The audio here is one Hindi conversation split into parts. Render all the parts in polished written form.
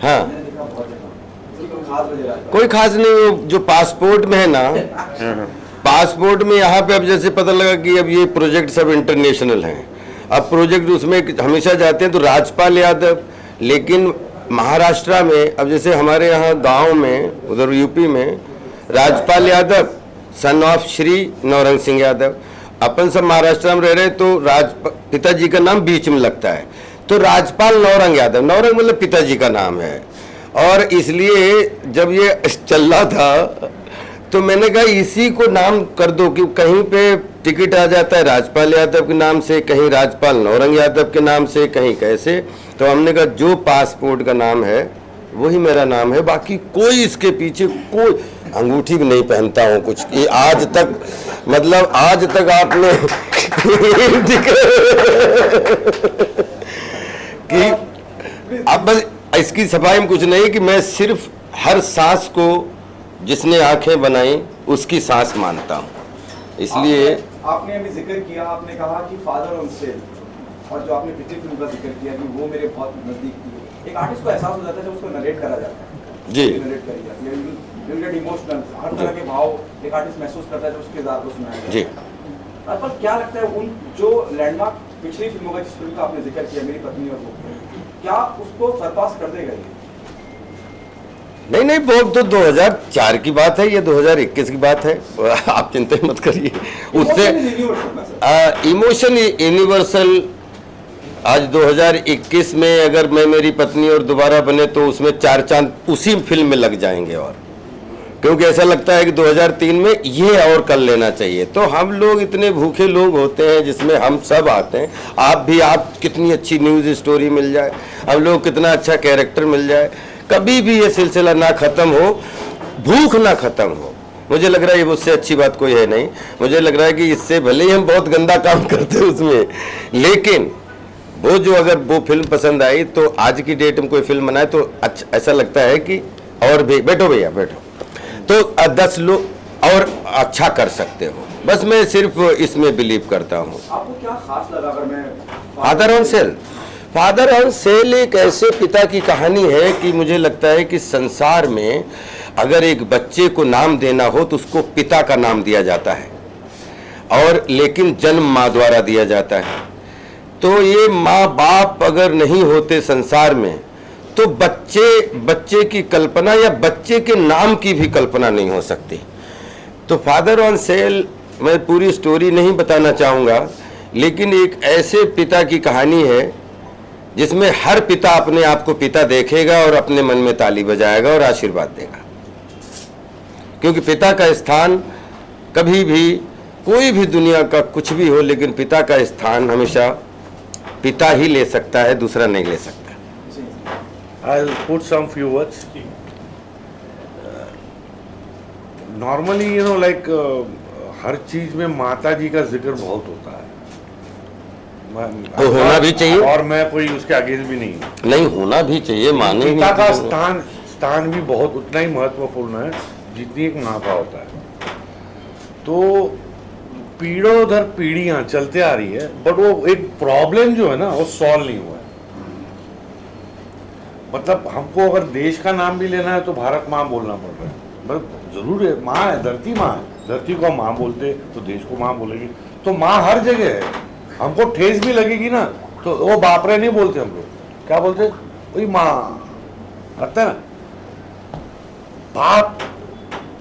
हाँ, कोई खास नहीं, वो जो पासपोर्ट में है ना, पासपोर्ट में यहाँ पे अब जैसे पता लगा कि अब ये प्रोजेक्ट सब इंटरनेशनल हैं, अब प्रोजेक्ट उसमें हमेशा जाते हैं तो राजपाल यादव, लेकिन महाराष्ट्र में अब जैसे हमारे यहाँ गांव में उधर यूपी में राजपाल यादव सन ऑफ श्री नौरंग सिंह यादव, अपन सब महाराष्ट्र में रह रहे हैं तो पिताजी का नाम बीच में लगता है, तो राजपाल नौरंग यादव, नौरंग मतलब पिताजी का नाम है। और इसलिए जब ये चल रहा था तो मैंने कहा इसी को नाम कर दो, कि कहीं पे टिकट आ जाता है राजपाल यादव के नाम से, कहीं राजपाल नौरंग यादव के नाम से, कहीं कैसे। तो हमने कहा जो पासपोर्ट का नाम है वही मेरा नाम है, बाकी कोई इसके पीछे कोई अंगूठी भी नहीं पहनता हूँ कुछ, ये आज तक, मतलब आज तक आपने कि अब बस इसकी सफाई में कुछ नहीं कि मैं सिर्फ हर सांस को जिसने आंखें बनाई उसकी सांस मानता हूँ, इसलिए आपने अभी जिक्र किया, आपने कहा कि फादर ऑन सेल, और जो आपने पिछली फिल्म का जिक्र किया कि वो मेरे बहुत नजदीक थी। एक आर्टिस्ट को एहसास हो जाता है जब उसको नरेट करा जाता है, जी, नरेट करी जाती है, यू गेट इमोशनल, हर तरह के भाव एक आर्टिस्ट महसूस करता है जब उसके किरदार को सुनाया जाता है। जी, पर क्या लगता है उन जो लैंडमार्क पिछली फिल्मों का, जिस फिल्म का आपने जिक्र किया मेरी पत्नी और वो, क्या उसको सरपास कर देगा ये? नहीं नहीं, वो तो 2004 की बात है, ये 2021 की बात है, आप चिंता मत करिए उससे। इमोशन यूनिवर्सल, आज 2021 में अगर मैं मेरी पत्नी और दोबारा बने तो उसमें 4 चांद उसी फिल्म में लग जाएंगे, और क्योंकि ऐसा लगता है कि 2003 में ये और कर लेना चाहिए। तो हम लोग इतने भूखे लोग होते हैं जिसमें हम सब आते हैं, आप भी, आप कितनी अच्छी न्यूज़ स्टोरी मिल जाए, हम लोग कितना अच्छा कैरेक्टर मिल जाए, कभी भी ये सिलसिला ना ख़त्म हो, भूख ना ख़त्म हो। मुझे लग रहा है ये उससे अच्छी बात कोई है नहीं। मुझे लग रहा है कि इससे भले ही हम बहुत गंदा काम करते हैं उसमें, लेकिन वो जो अगर वो फिल्म पसंद आई तो आज की डेट में कोई फिल्म बनाए तो अच्छा, ऐसा लगता है कि और भी बैठो भैया बैठो, तो 10 लोग और अच्छा कर सकते हो। बस मैं सिर्फ इसमें बिलीव करता हूँ। आपको क्या खास लगा? अगर मैं father on cell, father on cell एक ऐसे पिता की कहानी है कि मुझे लगता है कि संसार में अगर एक बच्चे को नाम देना हो तो उसको पिता का नाम दिया जाता है, और लेकिन जन्म माँ द्वारा दिया जाता है। तो ये माँ बाप अगर नहीं होते संसार में तो बच्चे की कल्पना या बच्चे के नाम की भी कल्पना नहीं हो सकती। तो फादर ऑन सेल, मैं पूरी स्टोरी नहीं बताना चाहूँगा, लेकिन एक ऐसे पिता की कहानी है जिसमें हर पिता अपने आप को पिता देखेगा और अपने मन में ताली बजाएगा और आशीर्वाद देगा, क्योंकि पिता का स्थान कभी भी, कोई भी दुनिया का कुछ भी हो, लेकिन पिता का स्थान हमेशा पिता ही ले सकता है, दूसरा नहीं ले सकता। I'll put some few words. Normally, you know, like हर चीज में माता जी का जिक्र बहुत होता है, तो होना भी चाहिए, और मैं कोई उसके अगेंस्ट भी नहीं होना भी चाहिए, माने पिता का स्थान भी बहुत उतना ही महत्वपूर्ण है जितनी एक माँ का होता है। तो पीढ़ों दर पीढ़ियां चलते आ रही है, बट वो एक प्रॉब्लम जो है ना वो सॉल्व नहीं हुआ है। मतलब हमको अगर देश का नाम भी लेना है तो भारत माँ बोलना पड़ रहा है, मतलब जरूर है, माँ है, धरती माँ है, धरती को माँ बोलते तो देश को माँ बोलेगी, तो माँ हर जगह है। हमको ठेस भी लगेगी ना तो वो बाप रे नहीं बोलते, हम लोग क्या बोलते, वही माँ आता है ना। बाप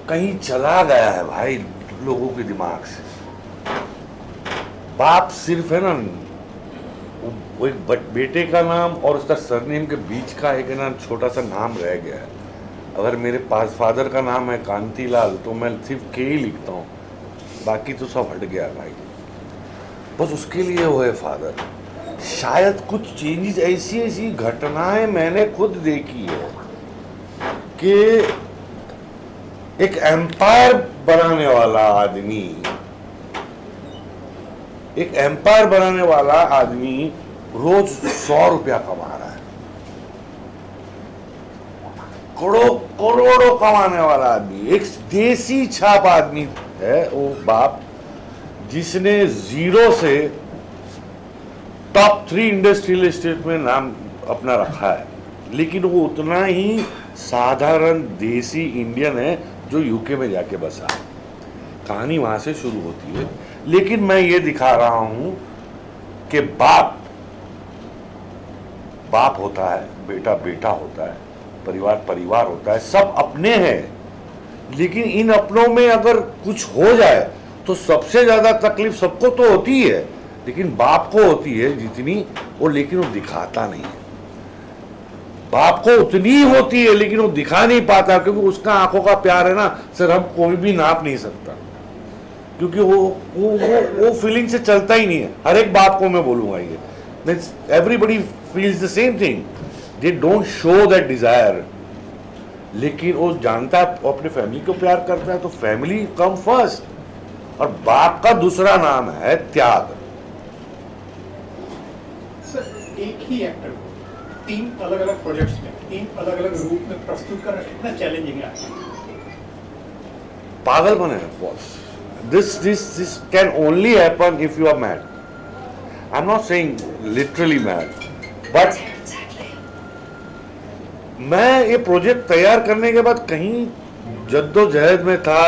कहीं चला गया है भाई लोगों के दिमाग से। बाप सिर्फ है ना वो एक बेटे का नाम और उसका सरनेम के बीच का एक ना छोटा सा नाम रह गया है। अगर मेरे पास फादर का नाम है कांतीलाल तो मैं सिर्फ के ही लिखता हूँ, बाकी तो सब हट गया भाई, बस उसके लिए वो है फादर। शायद कुछ चेंजेस, ऐसी घटनाएं मैंने खुद देखी है कि एक एम्पायर बनाने वाला आदमी रोज 100 रुपया कमा रहा है, करोड़ों कमाने वाला आदमी, एक देसी छाप आदमी है वो बाप, जिसने जीरो से टॉप 3 इंडस्ट्रियल स्टेट में नाम अपना रखा है। लेकिन वो उतना ही साधारण देसी इंडियन है जो यूके में जाके बसा। कहानी वहां से शुरू होती है, लेकिन मैं ये दिखा रहा हूं कि बाप बाप होता है, बेटा बेटा होता है, परिवार परिवार होता है, सब अपने हैं। लेकिन इन अपनों में अगर कुछ हो जाए तो सबसे ज्यादा तकलीफ सबको तो होती है, लेकिन बाप को होती है जितनी वो, लेकिन वो दिखाता नहीं है। बाप को उतनी होती है लेकिन वो दिखा नहीं पाता, क्योंकि उसका आंखों का प्यार है ना सर, हम कोई भी नाप नहीं सकता, क्योंकि वो फीलिंग से चलता ही नहीं है। हर एक बाप को मैं बोलूंगा ये, everybody feels the same thing, they don't show that desire. लेकिन वो जानता है, वो अपने फैमिली को प्यार करता है, तो फैमिली कम फर्स्ट, और बाप का दूसरा नाम है त्याग। सर एक ही एक्टर को 3 अलग अलग प्रोजेक्ट्स में 3 अलग अलग रूप में प्रस्तुत करना कितना चैलेंजिंग है? पागल बने boss. This can only happen if you are mad. I'm not saying literally mad, but मैं ये प्रोजेक्ट तैयार करने के बाद कहीं जद्दोजहद में था,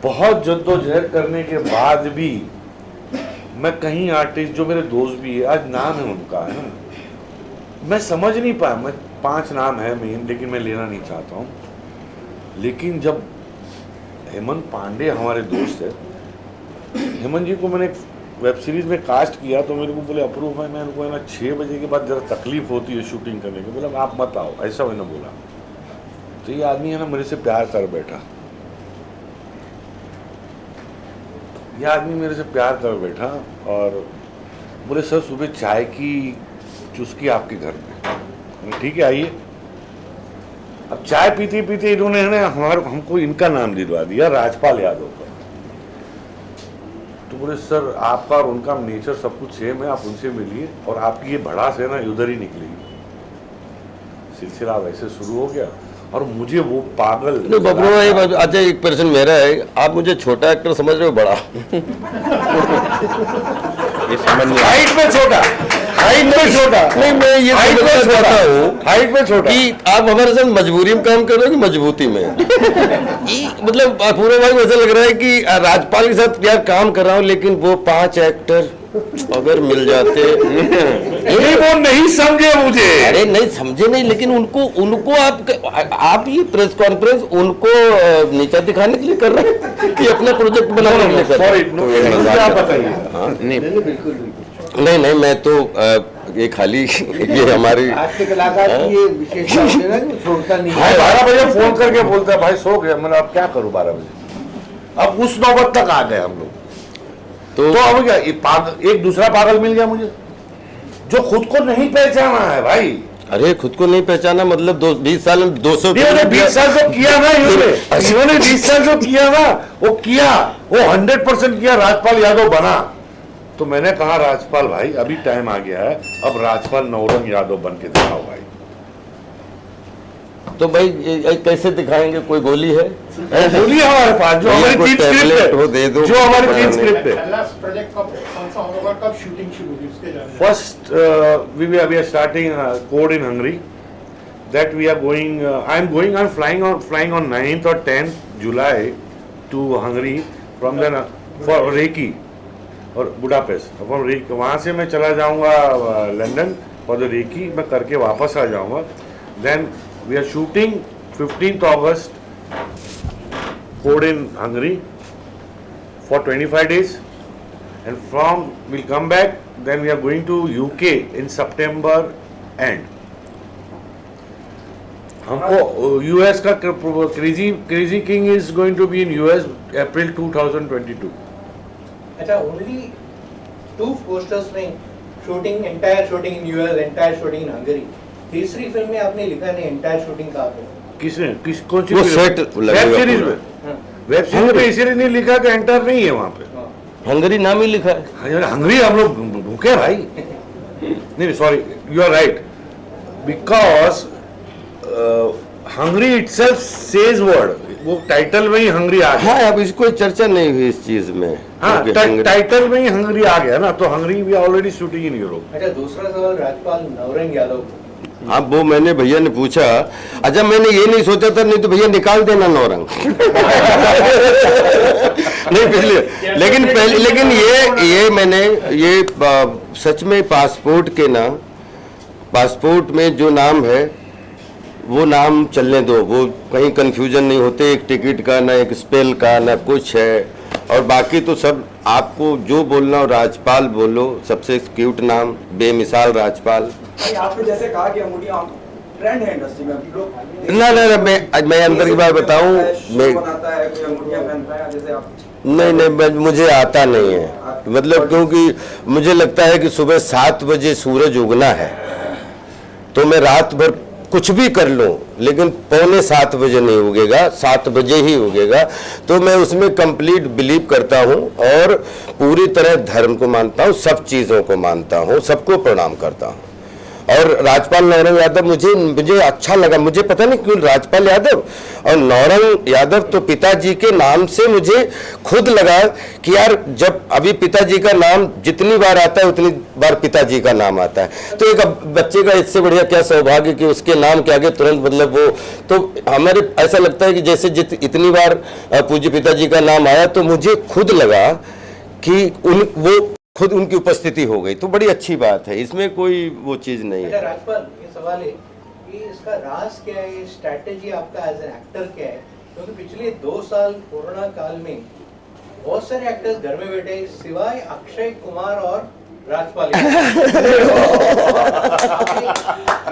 बहुत जद्दोजहद करने के बाद भी मैं कहीं आर्टिस्ट जो मेरे दोस्त भी है, आज नाम है उनका है ना, मैं समझ नहीं पाया। मैं 5 नाम है मेन, लेकिन मैं लेना नहीं चाहता हूँ। लेकिन जब हेमंत पांडे हमारे दोस्त है, हेमंत जी को मैंने एक वेब सीरीज में कास्ट किया तो मेरे को बोले अप्रूव है। मैं उनको है ना 6 बजे के बाद जरा तकलीफ होती है शूटिंग करने की, बोला आप मत आओ, ऐसा मैंने बोला। तो ये आदमी है ना मेरे से प्यार कर बैठा, ये आदमी मेरे से प्यार कर बैठा और बोले सर सुबह चाय की चुस्की आपके घर में। ठीक है आइए। अब चाय पीते पीते इन्होंने है ना हमको इनका नाम दिलवा दिया, राजपाल यादव का। तो बोले सर आपका और उनका नेचर सब कुछ सेम है, आप उनसे मिलिए और आपकी ये भड़ास है ना उधर ही निकलेगी। सिलसिला वैसे शुरू हो गया और मुझे वो पागल बबरू भाई, अच्छा एक प्रश्न मेरा है, आप मुझे छोटा एक्टर समझ रहे हो बड़ा? ये समझ नहीं, हाइट में छोटा, हाइट में छोटा नहीं, मैं ये समझना चाहता हूँ हाइट में छोटा कि आप हमारे साथ मजबूरी में काम कर रहे हो कि मजबूती में? मतलब पूरा भाई को ऐसा लग रहा है कि राजपाल के साथ यार काम कर रहा हूँ, लेकिन वो 5 एक्टर अगर मिल जाते। नहीं वो नहीं समझे मुझे। अरे नहीं समझे नहीं, लेकिन उनको आप ये प्रेस कॉन्फ्रेंस उनको नीचा दिखाने के लिए कर रहे हैं कि अपना प्रोजेक्ट बनाने के लिए कर रहे हैं? आप बताइए। हाँ, नहीं मैं तो ये खाली ये हमारी आज के कलाकार की ये विशेषता होती है ना कि छोड़ता नहीं है। 12 बजे फोन करके बोलता है भाई सो गया। मैंने अब क्या करूं 12 बजे, अब उस नौबत तक आ गए हम लोग। तो अब क्या एक दूसरा पागल मिल गया मुझे जो खुद को नहीं पहचाना है भाई। अरे खुद को नहीं पहचाना मतलब 20 साल में 200 20 साल जो किया ना इन्होंने 20 साल जो किया ना वो 100% किया, राजपाल यादव बना। तो मैंने कहा राजपाल भाई अभी टाइम आ गया है, अब राजपाल नौरंग यादव बन के दिखाओ भाई। तो भाई ये कैसे दिखाएंगे? कोई गोली है? गोली है हमारे पास, जो हमारी 3 स्क्रिप्ट है, दे दो, जो हमारी 3 स्क्रिप्ट है। लास्ट प्रोजेक्ट कब कौन सा होगा, कब शूटिंग शुरू होगी उसके जाने? First, we are starting code in Hungary. That we are going. I'm flying on 9th or 10th July to Hungary. From then for Reiki और बुडापेस्ट। from Reiki वहाँ से मैं चला जाऊँगा लंदन for the Reiki, मैं करके वापस आ जाऊँगा। Then we are shooting 15th August code in Hungary for 25 days, and from we'll come back. Then we are going to UK in September end. हमको US का crazy king is going to be in US April 2022. अच्छा, ओनली 2 पोस्टर्स में shooting, entire shooting in US, entire shooting in Hungary. तीसरी फिल्म में आपने लिखा नहीं एंटायर शूटिंग कहाँ पे? किसने कौन सी वो सेट वेब सीरीज में? वेब सीरीज में इसीलिए नहीं लिखा कि एंटर नहीं है वहाँ पे, हंगरी नाम ही लिखा है। हंगरी हम लोग भूखे भाई। नहीं sorry, you are right, because hungry itself says word, वो टाइटल में ही हंगरी आ गया। हाँ, अब इसको चर्चा नहीं हुई इस चीज में। हाँ, टाइटल में ही हंगरी आ गया ना, तो Hungary we already shooting in Europe. अच्छा, दूसरा सवाल राजपाल नवरंग यादव, हाँ वो मैंने भैया ने पूछा। अच्छा मैंने ये नहीं सोचा था, नहीं तो भैया निकाल देना नौरंग। नहीं पहले, लेकिन ये मैंने ये सच में पासपोर्ट में जो नाम है वो नाम चलने दो, वो कहीं कंफ्यूजन नहीं होते एक टिकट का, ना एक स्पेल का, ना कुछ है। और बाकी तो सब आपको जो बोलना हो राजपाल बोलो, सबसे क्यूट नाम बेमिसाल राजपाल। भाई, आपने जैसे कहा कि अंगूठियां ट्रेंड है इंडस्ट्री में, अभी लोग ना मैं अंदर की बात बताऊं, मैं बनाता है कोई अंगूठियां पहनता है जैसे आप। नहीं मुझे आता नहीं है, मतलब क्योंकि मुझे लगता है कि सुबह 7 बजे सूरज उगना है, तो मैं रात भर कुछ भी कर लूं लेकिन 6:45 बजे नहीं उगेगा, 7 बजे ही उगेगा। तो मैं उसमें कंप्लीट बिलीव करता हूं और पूरी तरह धर्म को मानता हूं, सब चीज़ों को मानता हूं, सबको प्रणाम करता हूं। और राजपाल नौरंग यादव मुझे अच्छा लगा, मुझे पता नहीं क्यों राजपाल यादव और नौरंग यादव, तो पिताजी के नाम से मुझे खुद लगा कि यार जब अभी पिताजी का नाम जितनी बार आता है उतनी बार पिताजी का नाम आता है, तो एक बच्चे का इससे बढ़िया क्या सौभाग्य कि उसके नाम के आगे तुरंत मतलब वो, तो हमारे ऐसा लगता है कि जैसे इतनी बार पूज्य पिताजी का नाम आया तो मुझे खुद लगा कि वो खुद उनकी उपस्थिति हो गई, तो बड़ी अच्छी बात है, इसमें कोई वो चीज नहीं है। राजपाल, ये सवाल है कि इसका राज क्या है, ये स्ट्रैटेजी आपका एज एन एक्टर क्या है? क्योंकि पिछले 2 साल कोरोना काल में बहुत सारे एक्टर्स घर में बैठे सिवाय अक्षय कुमार और राजपाल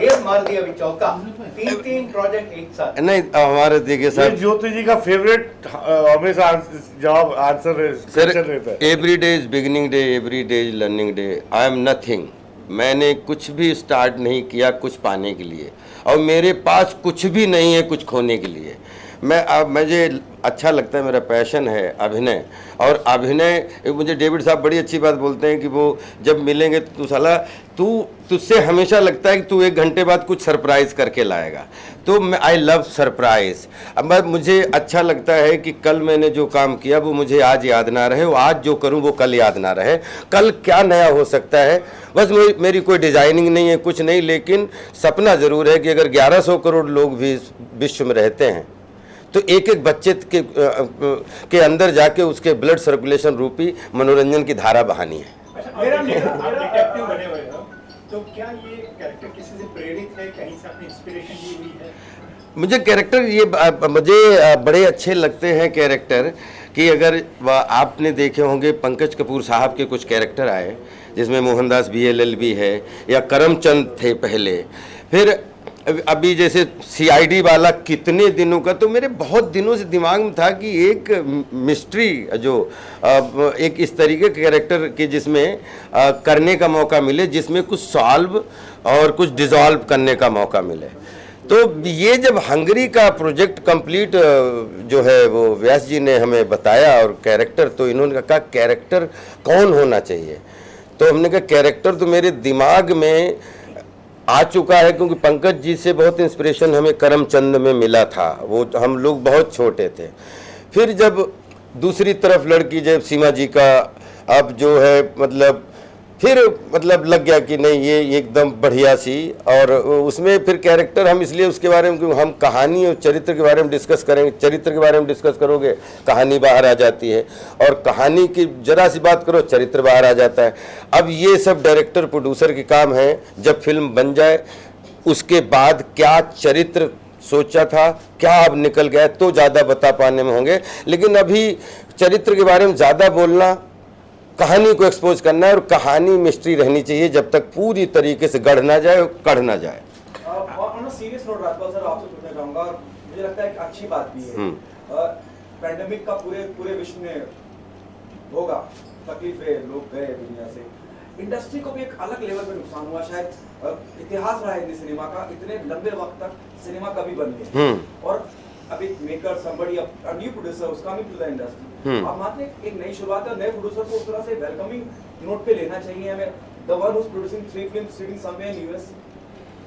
ये मार दिया अभी चौका, 3 प्रोजेक्ट एक साथ। नहीं हमारे देखिए सर, ज्योति जी का फेवरेट हमेशा जवाब आंसर रहता है, every day is beginning day, every day is learning day, I am nothing. मैंने कुछ भी स्टार्ट नहीं किया कुछ पाने के लिए, और मेरे पास कुछ भी नहीं है कुछ खोने के लिए। मुझे अच्छा लगता है, मेरा पैशन है अभिनय, और अभिनय मुझे डेविड साहब बड़ी अच्छी बात बोलते हैं कि वो जब मिलेंगे तो तुझसे हमेशा लगता है कि तू 1 घंटे बाद कुछ सरप्राइज करके लाएगा, तो मैं आई लव सरप्राइज। अब मुझे अच्छा लगता है कि कल मैंने जो काम किया वो मुझे आज याद ना रहे, आज जो करूं वो कल याद ना रहे, कल क्या नया हो सकता है। बस मेरी कोई डिजाइनिंग नहीं है कुछ नहीं, लेकिन सपना ज़रूर है कि अगर 1100 करोड़ लोग भी विश्व में रहते हैं तो एक बच्चे के अंदर जाके उसके ब्लड सर्कुलेशन रूपी मनोरंजन की धारा बहानी है। मेरा डिटेक्टिव बने हुए हो, तो क्या ये कैरेक्टर किसी से प्रेरित है, कहीं से आपने इंस्पिरेशन ली हुई है? मुझे कैरेक्टर मुझे बड़े अच्छे लगते हैं कैरेक्टर, कि अगर आपने देखे होंगे पंकज कपूर साहब के कुछ कैरेक्टर आए जिसमें मोहनदास BLL भी है, या करमचंद थे पहले, फिर अभी जैसे CID वाला कितने दिनों का, तो मेरे बहुत दिनों से दिमाग में था कि एक मिस्ट्री जो एक इस तरीके के कैरेक्टर के जिसमें करने का मौका मिले, जिसमें कुछ सॉल्व और कुछ डिसॉल्व करने का मौका मिले। तो ये जब हंगरी का प्रोजेक्ट कंप्लीट जो है वो व्यास जी ने हमें बताया, और कैरेक्टर तो इन्होंने कहा कैरेक्टर कौन होना चाहिए, तो हमने कहा कैरेक्टर तो मेरे दिमाग में आ चुका है, क्योंकि पंकज जी से बहुत इंस्पिरेशन हमें करमचंद में मिला था, वो हम लोग बहुत छोटे थे। फिर जब दूसरी तरफ लड़की जब सीमा जी का अब जो है मतलब लग गया कि नहीं ये एकदम बढ़िया सी, और उसमें फिर कैरेक्टर हम इसलिए उसके बारे में, क्योंकि हम कहानी और चरित्र के बारे में डिस्कस करेंगे, चरित्र के बारे में डिस्कस करोगे कहानी बाहर आ जाती है, और कहानी की जरा सी बात करो चरित्र बाहर आ जाता है। अब ये सब डायरेक्टर प्रोड्यूसर के काम है, जब फिल्म बन जाए उसके बाद क्या चरित्र सोचा था, क्या अब निकल गया, तो ज़्यादा बता पाने में होंगे। लेकिन अभी चरित्र के बारे में ज़्यादा बोलना, कहानी को एक्सपोज करना है, और कहानी मिस्ट्री रहनी चाहिए जब तक पूरी तरीके से गढ़ ना जाए और कढ़ ना जाए। सीरियस नोट राजपाल सर आपसे पूछना चाहूंगा, और मुझे लगता है एक अच्छी बात भी है, पैंडेमिक का पूरे विश्व में होगा, तकलीफें, लोग गए दुनिया से, इंडस्ट्री को भी एक अलग लेवल पे नुकसान हुआ। शायद इतिहास रहा है हिंदी सिनेमा का, इतने लंबे वक्त तक सिनेमा कभी बन गए, और अब एक maker somebody a new producer उज कमिंग टू द इंडस्ट्री, अब मात्र एक नई शुरुआत है, नए प्रोड्यूसर को उस तरह से वेलकमिंग नोट पे लेना चाहिए हमें, the one who is producing 3 films sitting somewhere in US।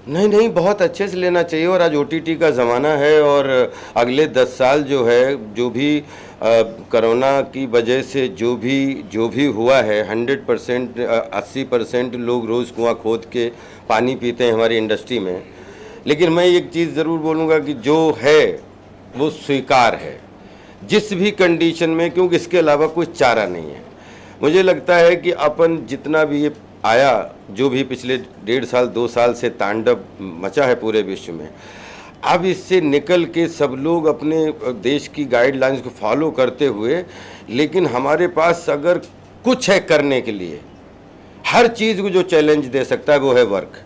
नहीं नहीं, बहुत अच्छे से लेना चाहिए। और आज OTT का ज़माना है और अगले 10 साल जो है, जो भी कोरोना की वजह से जो भी हुआ है, 100% 80% लोग रोज़ कुआं खोद के पानी पीते हैं हमारी इंडस्ट्री में। लेकिन मैं एक चीज़ ज़रूर बोलूँगा कि जो है वो स्वीकार है जिस भी कंडीशन में, क्योंकि इसके अलावा कोई चारा नहीं है। मुझे लगता है कि अपन जितना भी ये आया, जो भी पिछले 1.5 साल 2 साल से तांडव मचा है पूरे विश्व में, अब इससे निकल के सब लोग अपने देश की गाइडलाइंस को फॉलो करते हुए, लेकिन हमारे पास अगर कुछ है करने के लिए, हर चीज़ को जो चैलेंज दे सकता है वो है वर्क,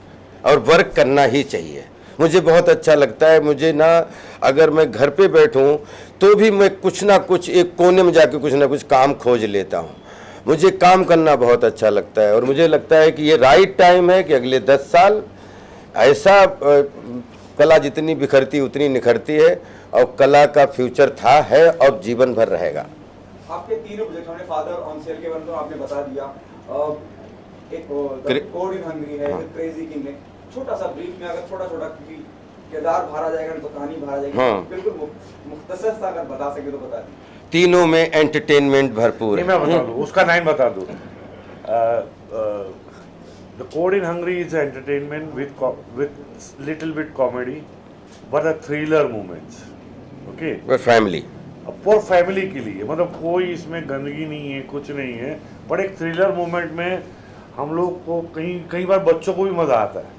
और वर्क करना ही चाहिए। मुझे बहुत अच्छा लगता है। मुझे ना, अगर मैं घर पे बैठूं तो भी मैं कुछ ना कुछ एक कोने में जाके कुछ ना कुछ काम खोज लेता हूं। मुझे काम करना बहुत अच्छा लगता है और मुझे लगता है कि ये राइट टाइम है कि अगले 10 साल ऐसा कला जितनी बिखरती उतनी निखरती है, और कला का फ्यूचर था, है और जीवन भर रहेगा। आपके तीनों प्रोजेक्ट हमने फादर ऑन सेल के बारे में तो आपने बता दिया, एक कोड इन हंगरी है, एक क्रेजी किंग है। छोटा सा ब्रीफ में, अगर छोटा छोटा, क्योंकि किरदार भरा जाएगा तो कहानी भरा जाएगी, हाँ। बिल्कुल मुख्तसर सा अगर बता सके तो बता दीजिए। तीनों में एंटरटेनमेंट भरपूर नहीं, मैं बता दूं, उसका लाइन बता दूं। The code in Hungary is entertainment with little bit comedy but a thriller moments, okay, family, और फैमिली के लिए, मतलब कोई इसमें गंदगी नहीं है, कुछ नहीं है, बट एक थ्रिलर मोमेंट में हम लोग को कई बार बच्चों को भी मज़ा आता है,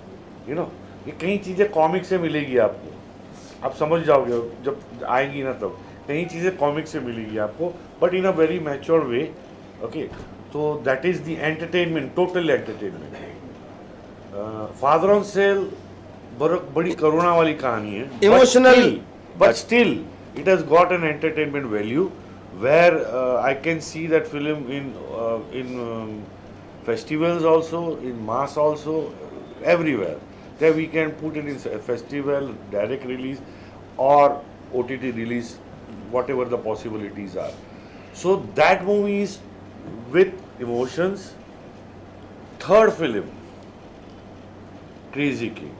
यू नो। ये कई चीज़ें कॉमिक से मिलेगी आपको, आप समझ जाओगे जब आएंगी ना, तब कई चीज़ें कॉमिक से मिलेगी आपको, but in a very mature way, okay. तो that is the entertainment, total entertainment. Father on sale बड़ी करुणा वाली कहानी है, Emotional, but still it has got an entertainment value where I can see that film in festivals also, in mass also, everywhere. There we can put it in a festival, direct release or OTT release, whatever the possibilities are. So that movie is with emotions. Third film, Crazy King.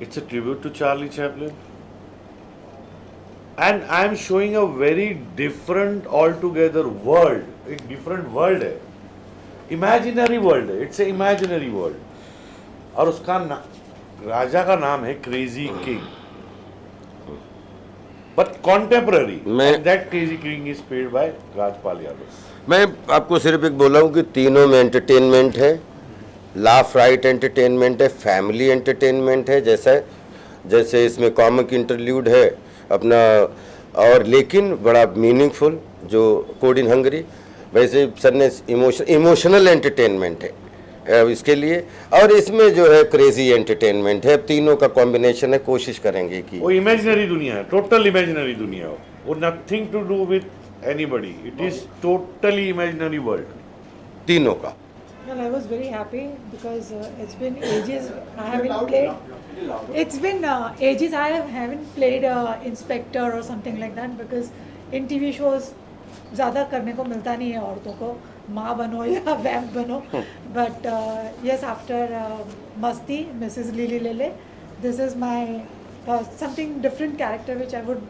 It's a tribute to Charlie Chaplin. And I am showing a very different altogether world. एक different world है. Imaginary world है. It's an imaginary world. और उसका राजा का नाम है crazy king. But contemporary. And that Crazy King is played by Rajpal Yadav. मैं आपको सिर्फ एक बोला हूँ कि तीनों में एंटरटेनमेंट है, लाफ राइट एंटरटेनमेंट है, फैमिली एंटरटेनमेंट है, जैसे इसमें कॉमिक इंटरल्यूड है अपना, और लेकिन बड़ा मीनिंगफुल जो कोड इन हंगरी, वैसे सर ने इमोशनल एंटरटेनमेंट है इसके लिए, और इसमें जो है क्रेजी एंटरटेनमेंट है। तीनों का कॉम्बिनेशन है, कोशिश करेंगे कि वो इमेजिनरी दुनिया है, टोटल इमेजिनरी दुनिया हो, वो nothing to do with anybody, it is totally imaginary world तीनों का। Well, I was very happy because it's been ages I haven't played. It's been ages I haven't played inspector or something like that because in TV shows ज़्यादा करने को मिलता नहीं है औरतों को, माँ बनो या वैम्प बनो. But yes, after Masti, Mrs. Lily Lele, this is my something different character which I would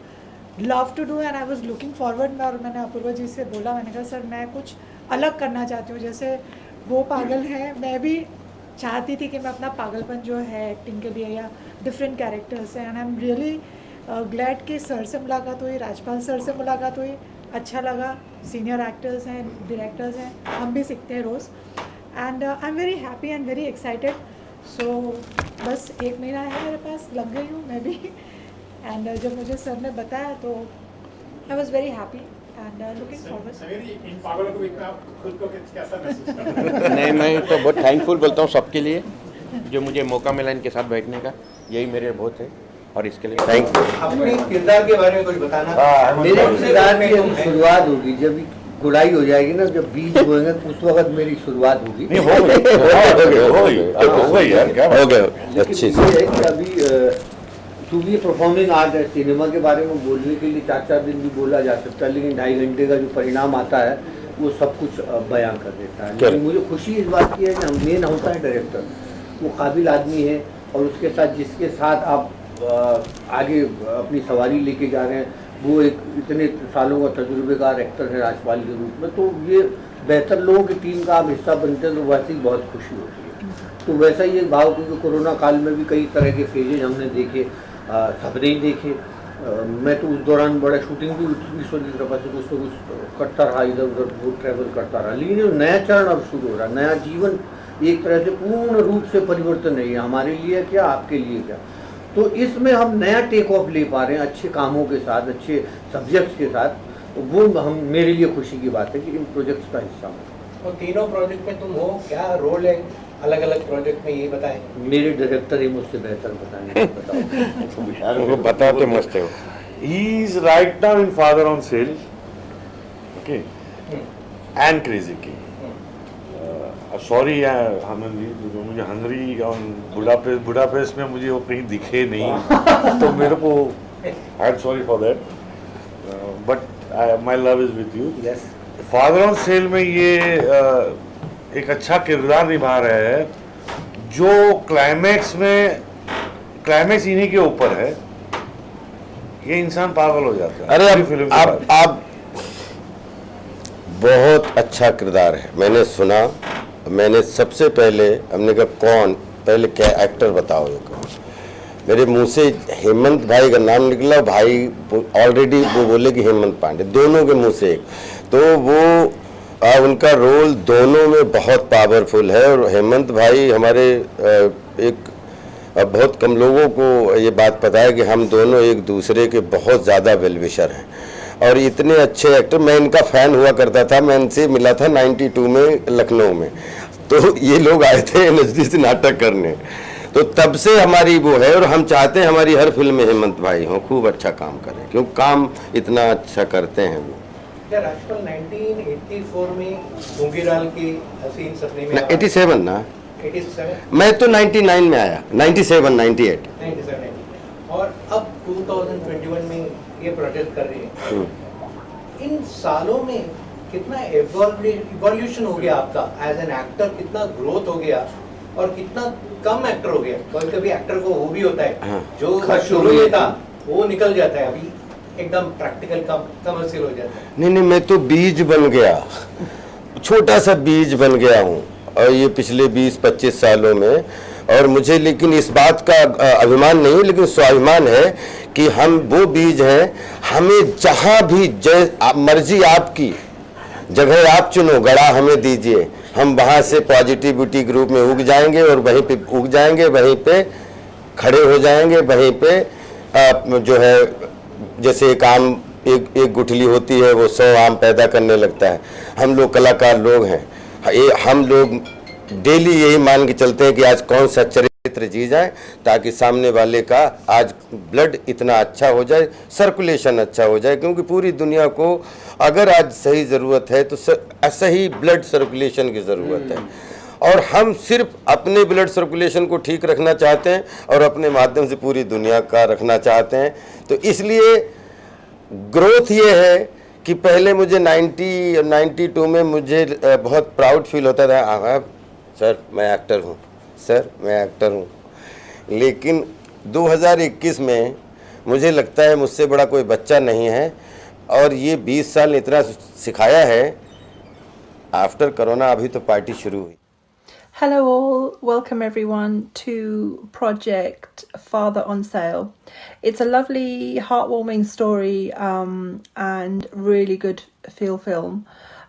love to do and I was looking forward. और मैंने अपूर्वा जी से बोला, मैंने कहा सर मैं कुछ अलग करना चाहती हूँ, जैसे वो पागल है, मैं भी चाहती थी कि मैं अपना पागलपन जो है एक्टिंग के लिए या डिफरेंट कैरेक्टर्स हैं, and I am really glad कि सर से मुलाकात हुई, राजपाल सर से मुलाकात हुई, अच्छा लगा. सीनियर एक्टर्स हैं, डायरेक्टर्स हैं, हम भी सीखते हैं रोज़, and I am very happy and very excited. So बस 1 महीना है मेरे पास, लग गई हूँ मैं भी, एंड जब मुझे सर ने बताया तो I was very happy and looking forward. इन पागलों को इतना खुद को कैसा महसूस करते हैं? नहीं, मैं तो बहुत थैंकफुल बोलता हूँ सबके लिए जो मुझे मौका मिला इनके साथ बैठने का, यही मेरे बहुत है, और इसके लिए थैंक यू. अपने किरदार के बारे में कुछ बताना. मेरे किरदार की अभी शुरुआत होगी, जब गुड़ाई हो जाएगी ना, जब बीज बोएंगे उस वक्त मेरी शुरुआत होगी. नहीं हो गई अच्छी से. ये है कि अभी चूँकि परफॉर्मिंग आर्ट है, सिनेमा के बारे में बोलने के लिए 4-4 दिन भी बोला जा सकता है, लेकिन 2.5 घंटे का जो परिणाम आता है वो सब कुछ बयां कर देता है. लेकिन मुझे खुशी इस बात की है कि हम मेन होता है डायरेक्टर, वो काबिल आदमी है, और उसके साथ जिसके साथ आप आगे अपनी सवारी लेके जा रहे हैं वो एक इतने सालों का तजुर्बेकार एक्टर है राजपाल के रूप में, तो ये बेहतर लोगों की टीम का आप हिस्सा बनते हैं तो वैसे ही बहुत खुशी होती है। तो वैसा ही एक भाव, क्योंकि कोरोना काल में भी कई तरह के फेजेज हमने देखे, सबने ही देखे। मैं तो उस दौरान बड़ा शूटिंग भी ईश्वर की कृपा से कुछ तो कुछ करता रहा, इधर उधर बहुत ट्रैवल करता रहा, लेकिन नया चरण अब शुरू हो रहा, नया जीवन एक तरह से पूर्ण रूप से परिवर्तन है, हमारे लिए क्या आपके लिए क्या। तो इसमें हम नया टेक ऑफ ले पा रहे हैं अच्छे कामों के साथ, अच्छे सब्जेक्ट्स के साथ, तो वो हम मेरे लिए खुशी की बात है कि इन प्रोजेक्ट्स का हिस्सा हूँ। और तीनों प्रोजेक्ट में तुम हो, क्या रोल है अलग अलग प्रोजेक्ट में, ये बताएं। मेरे डायरेक्टर ही मुझसे बेहतर बताएंगे, बताओ। उनको बताते मस्त है। He is right now in Father on Sale, okay, and Crazy King. Sorry Anand ji, मुझे हंगरी और बुडापेस्ट में मुझे वो कहीं दिखे नहीं तो मेरे को I am sorry for that, but my love is with you. Yes, father on cell में ये एक अच्छा किरदार निभा रहे हैं, जो क्लाइमैक्स इन्हीं के ऊपर है, ये इंसान पागल हो जाता है। अरे फिल्म आप बहुत अच्छा किरदार है, मैंने सुना, मैंने सबसे पहले हमने कहा कौन, पहले क्या एक्टर बताओ, ये कहो। मेरे मुंह से हेमंत भाई का नाम निकला, भाई ऑलरेडी वो बोले कि हेमंत पांडे, दोनों के मुंह से एक, तो वो उनका रोल दोनों में बहुत पावरफुल है। और हेमंत भाई हमारे एक बहुत कम लोगों को ये बात पता है कि हम दोनों एक दूसरे के बहुत ज़्यादा वेलविशर हैं, और इतने अच्छे एक्टर, मैं इनका फ़ैन हुआ करता था, मैं इनसे मिला था 92 में लखनऊ में, तो ये लोग आए थे NSD से नाटक करने, तो तब से हमारी वो है, और हम चाहते हैं हमारी हर फिल्म में हेमंत भाई हों, खूब अच्छा काम करें, क्योंकि काम इतना अच्छा करते हैं वो। क्या राजपाल 1984 में गूंगीराल की हसीन सपने में 87 ना, 87 मैं तो 99 में आया, 97 98। 97 और अब 2021 में ये प्रोजेक्ट कर रही है। इन सालों में कितना इवोल्यूशन हो गया आपका एज एन एक्टर, कितना ग्रोथ हो गया, और कितना कम एक्टर हो गया। कभी कभी एक्टर को वो भी होता है जो शुरू में था वो निकल जाता है, अभी एकदम प्रैक्टिकल कमर्शियल हो जाता है। नहीं, मैं तो बीज बन गया, छोटा सा बीज बन गया हूँ, और ये पिछले 20-25 सालों में, और मुझे लेकिन इस बात का अभिमान नहीं, लेकिन स्वाभिमान है कि हम वो बीज हैं, हमें जहाँ भी मर्जी आपकी जगह आप चुनो, गड़ा हमें दीजिए, हम वहाँ से पॉजिटिविटी ग्रुप में उग जाएंगे, और वहीं पे उग जाएंगे, वहीं पे खड़े हो जाएंगे, वहीं पे जो है जैसे एक आम एक गुठली होती है वो 100 आम पैदा करने लगता है। हम लोग कलाकार लोग हैं, हम लोग डेली यही मान के चलते हैं कि आज कौन सा चरित्र जी जाए, ताकि सामने वाले का आज ब्लड इतना अच्छा हो जाए, सर्कुलेशन अच्छा हो जाए, क्योंकि पूरी दुनिया को अगर आज सही ज़रूरत है तो सही ब्लड सर्कुलेशन की ज़रूरत है, और हम सिर्फ अपने ब्लड सर्कुलेशन को ठीक रखना चाहते हैं और अपने माध्यम से पूरी दुनिया का रखना चाहते हैं। तो इसलिए ग्रोथ ये है कि पहले मुझे 92 में मुझे बहुत प्राउड फील होता था, सर मैं एक्टर हूँ, सर मैं एक्टर हूँ, लेकिन 2021 में मुझे लगता है मुझसे बड़ा कोई बच्चा नहीं है, और ये 20 साल इतना सिखाया है। आफ्टर कोरोना अभी तो पार्टी शुरू हुई। Hello all, welcome everyone to Project Father on Sale. It's a lovely, heartwarming story and really good feel film.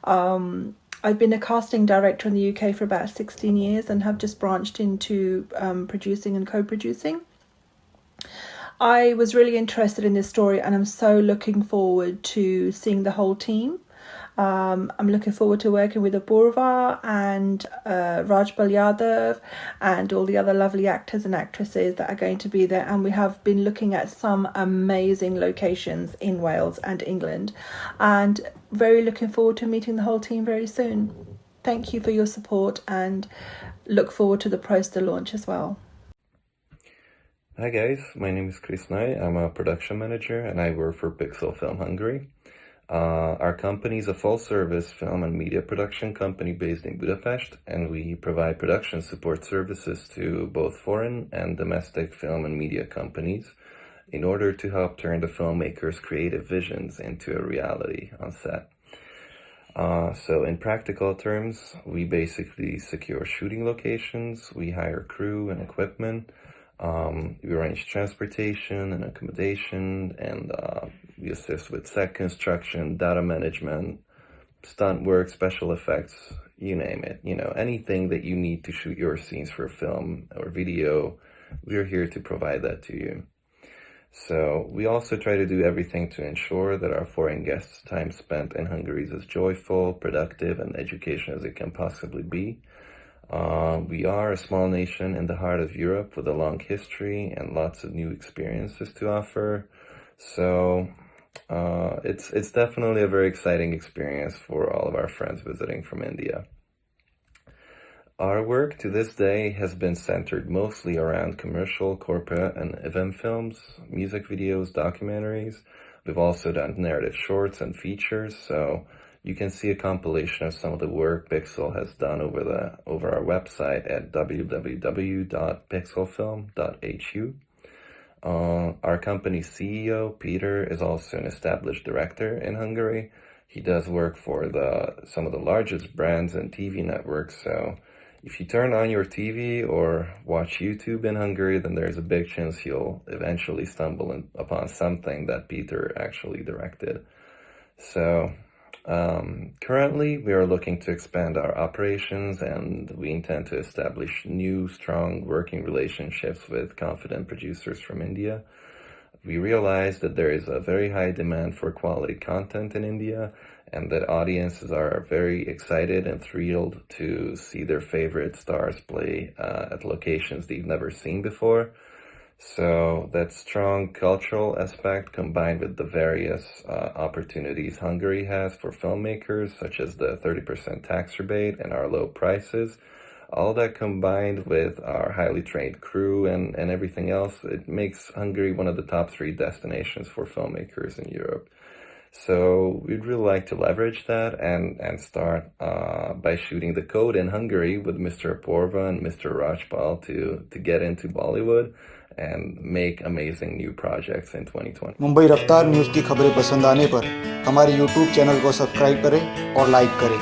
I've been a casting director in the UK for about 16 years and have just branched into producing and co-producing. I was really interested in this story and I'm so looking forward to seeing the whole team. I'm looking forward to working with Apoorva and Rajpal Yadav and all the other lovely actors and actresses that are going to be there, and we have been looking at some amazing locations in Wales and England, and very looking forward to meeting the whole team very soon. Thank you for your support and look forward to the poster launch as well. Hi guys, my name is Chris Nye. I'm a production manager and I work for Pixel Film Hungary. Our company is a full-service film and media production company based in Budapest, and we provide production support services to both foreign and domestic film and media companies in order to help turn the filmmakers' creative visions into a reality on set. So in practical terms, we basically secure shooting locations, we hire crew and equipment, we arrange transportation and accommodation, and we assist with set construction, data management, stunt work, special effects, you name it. You know, anything that you need to shoot your scenes for film or video, we're here to provide that to you. So we also try to do everything to ensure that our foreign guests' time spent in Hungary is as joyful, productive, and educational as it can possibly be. We are a small nation in the heart of Europe with a long history and lots of new experiences to offer. So it's definitely a very exciting experience for all of our friends visiting from India. Our work to this day has been centered mostly around commercial, corporate, and event films, music videos, documentaries. We've also done narrative shorts and features, so you can see a compilation of some of the work Pixel has done over our website at www.pixelfilm.hu. Our company's CEO, Peter, is also an established director in Hungary. He does work for some of the largest brands and TV networks, so if you turn on your TV or watch YouTube in Hungary, then there's a big chance you'll eventually stumble upon something that Peter actually directed. So currently we are looking to expand our operations, and we intend to establish new, strong working relationships with confident producers from India. We realize that there is a very high demand for quality content in India, and that audiences are very excited and thrilled to see their favorite stars play at locations they've never seen before. So that strong cultural aspect, combined with the various opportunities Hungary has for filmmakers, such as the 30% tax rebate and our low prices, all that combined with our highly trained crew and everything else, it makes Hungary one of the top 3 destinations for filmmakers in Europe. So we'd really like to leverage that and start by shooting the code in Hungary with Mr. Apoorva and Mr. Rajpal to get into Bollywood and make amazing new projects in 2020. Mumbai रफ्तार न्यूज़ की खबरें पसंद आने पर हमारे YouTube चैनल को सब्सक्राइब करें और लाइक करें।